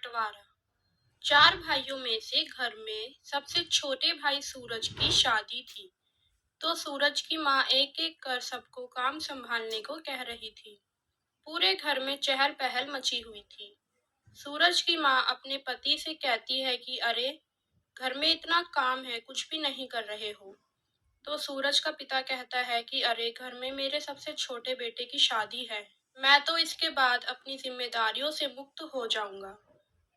बंटवारा। चार भाइयों में से घर में सबसे छोटे भाई सूरज की शादी थी। तो सूरज की माँ एक एक कर सबको काम संभालने को कह रही थी। पूरे घर में चहल पहल मची हुई थी। सूरज की माँ अपने पति से कहती है कि अरे, घर में इतना काम है, कुछ भी नहीं कर रहे हो। तो सूरज का पिता कहता है कि अरे, घर में मेरे सबसे छोटे बेटे की शादी है। मैं तो इसके बाद अपनी जिम्मेदारियों से मुक्त हो जाऊंगा।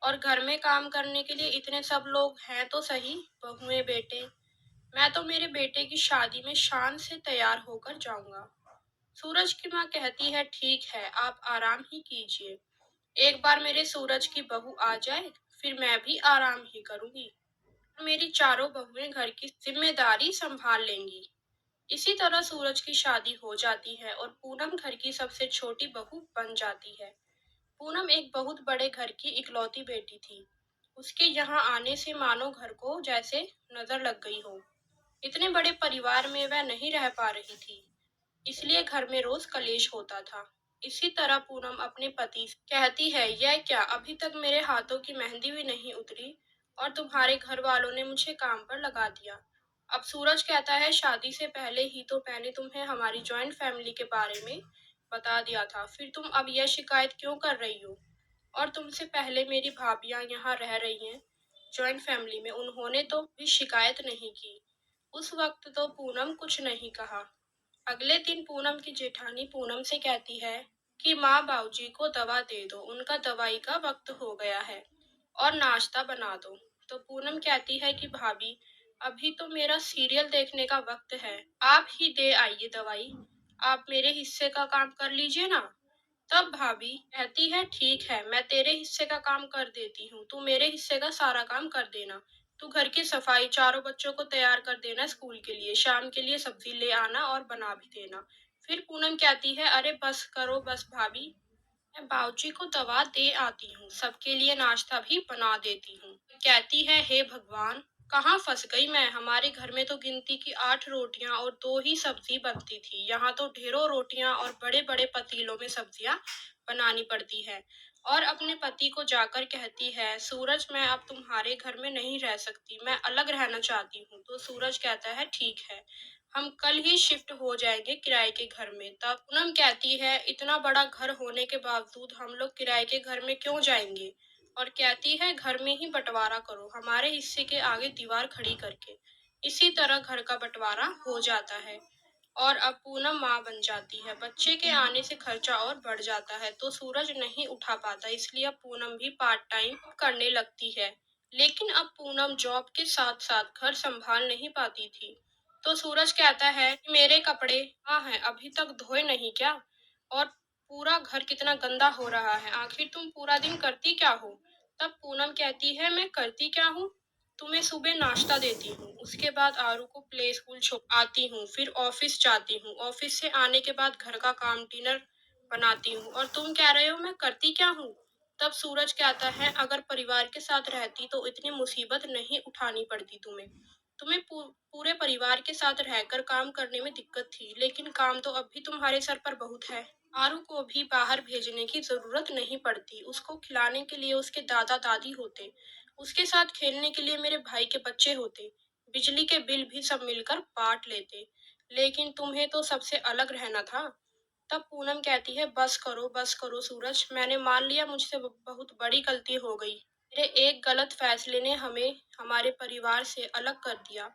और घर में काम करने के लिए इतने सब लोग हैं तो सही, बहुएं बेटे। मैं तो मेरे बेटे की शादी में शान से तैयार होकर जाऊंगा। सूरज की माँ कहती है ठीक है, आप आराम ही कीजिए। एक बार मेरे सूरज की बहू आ जाए, फिर मैं भी आराम ही करूंगी। मेरी चारों बहुएं घर की जिम्मेदारी संभाल लेंगी। इसी तरह सूरज की शादी हो जाती है और पूनम घर की सबसे छोटी बहू बन जाती है। पूनम एक बहुत बड़े घर की इकलौती बेटी थी। उसके यहाँ आने से मानो घर को जैसे नजर लग गई हो। इतने बड़े परिवार में वह नहीं रह पा रही थी, इसलिए घर में रोज कलेश होता था। इसी तरह पूनम अपने पति से कहती है, यह क्या, अभी तक मेरे हाथों की मेहंदी भी नहीं उतरी और तुम्हारे घर वालों ने मुझे काम पर लगा दिया। अब सूरज कहता है, शादी से पहले ही तो मैंने तुम्हें हमारी जॉइंट फैमिली के बारे में बता दिया था, फिर तुम अब यह शिकायत क्यों कर रही हो? और तुमसे पहले मेरी भाभियां यहाँ रह रही हैं जॉइंट फैमिली में, उन्होंने तो भी शिकायत नहीं की। उस वक्त तो पूनम कुछ नहीं कहा। अगले दिन पूनम की जेठानी पूनम से कहती है कि माँ बाबूजी को दवा दे दो, उनका दवाई का वक्त हो गया है, और नाश्ता बना दो। तो पूनम कहती है कि भाभी, अभी तो मेरा सीरियल देखने का वक्त है, आप ही दे आइए दवाई, आप मेरे हिस्से का काम कर लीजिए ना। तब भाभी कहती है ठीक है, मैं तेरे हिस्से का काम कर देती हूँ, तू मेरे हिस्से का सारा काम कर देना। तू घर की सफाई, चारों बच्चों को तैयार कर देना स्कूल के लिए, शाम के लिए सब्जी ले आना और बना भी देना। फिर पूनम कहती है, अरे बस करो बस भाभी, मैं बाबूजी को दवा दे आती हूँ, सबके लिए नाश्ता भी बना देती हूँ। कहती है, हे भगवान, कहाँ फंस गई मैं, हमारे घर में तो गिनती की 8 रोटियां और 2 ही सब्जी बनती थी, यहाँ तो ढेरों रोटियां और बड़े बड़े पतीलों में सब्जियां बनानी पड़ती है। और अपने पति को जाकर कहती है, सूरज, मैं अब तुम्हारे घर में नहीं रह सकती, मैं अलग रहना चाहती हूँ। तो सूरज कहता है ठीक है, हम कल ही शिफ्ट हो जाएंगे किराए के घर में। तब पूनम कहती है, इतना बड़ा घर होने के बावजूद हम लोग किराए के घर में क्यों जाएंगे? और कहती है, घर में ही बंटवारा करो, हमारे हिस्से के आगे दीवार खड़ी करके। इसी तरह घर का बंटवारा हो जाता है और अब पूनम माँ बन जाती है। बच्चे के आने से खर्चा और बढ़ जाता है, तो सूरज नहीं उठा पाता, इसलिए अब पूनम भी पार्ट टाइम करने लगती है। लेकिन अब पूनम जॉब के साथ साथ घर संभाल नहीं पाती थी। तो सूरज कहता है कि मेरे कपड़े कहाँ हैं, अभी तक धोए नहीं क्या? और पूरा घर कितना गंदा हो रहा है, आखिर तुम पूरा दिन करती क्या हो? तब पूनम कहती है, मैं करती क्या हूँ, तुम्हें सुबह नाश्ता देती हूँ, उसके बाद आरू को प्ले स्कूल छोड़ आती हूँ, फिर ऑफिस जाती हूँ, ऑफिस से आने के बाद घर का काम, डिनर बनाती हूँ, और तुम कह रहे हो मैं करती क्या हूँ? तब सूरज कहता है, अगर परिवार के साथ रहती तो इतनी मुसीबत नहीं उठानी पड़ती तुम्हें। तुम्हें पूरे परिवार के साथ रहकर काम करने में दिक्कत थी, लेकिन काम तो अब भी तुम्हारे सर पर बहुत है। आरू को भी बाहर भेजने की जरूरत नहीं पड़ती, उसको खिलाने के लिए उसके दादा दादी होते, उसके साथ खेलने के लिए मेरे भाई के बच्चे होते, बिजली के बिल भी सब मिलकर बांट लेते, लेकिन तुम्हें तो सबसे अलग रहना था। तब पूनम कहती है, बस करो सूरज, मैंने मान लिया मुझसे बहुत बड़ी गलती हो गई। मेरे एक गलत फैसले ने हमें हमारे परिवार से अलग कर दिया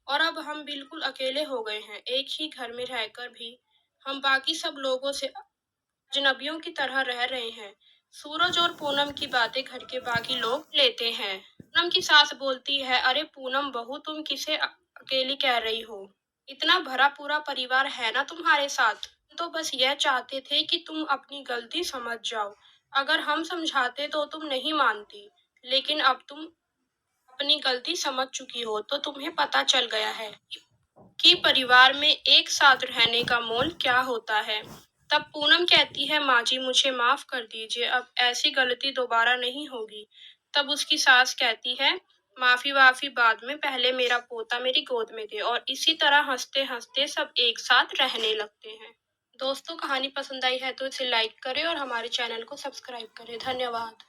और अब हम बिल्कुल अकेले हो गए हैं। एक ही घर में रहकर भी हम बाकी सब लोगों से अजनबियों की तरह रह रहे हैं। सूरज और पूनम की बातें घर के बाकी लोग लेते हैं। पूनम की सास बोलती है, अरे पूनम बहू, तुम किसे अकेली कह रही हो? इतना भरा पूरा परिवार है ना तुम्हारे साथ। तो बस यह चाहते थे कि तुम अपनी गलती समझ जाओ। अगर हम समझाते तो तुम नहीं मानती, लेकिन अब तुम अपनी गलती समझ चुकी हो, तो तुम्हें पता चल गया है कि परिवार में एक साथ रहने का मोल क्या होता है। तब पूनम कहती है, माँ जी मुझे माफ कर दीजिए, अब ऐसी गलती दोबारा नहीं होगी। तब उसकी सास कहती है, माफी वाफी बाद में, पहले मेरा पोता मेरी गोद में दे। और इसी तरह हंसते हंसते सब एक साथ रहने लगते हैं। दोस्तों, कहानी पसंद आई है तो इसे लाइक करें और हमारे चैनल को सब्सक्राइब करें। धन्यवाद।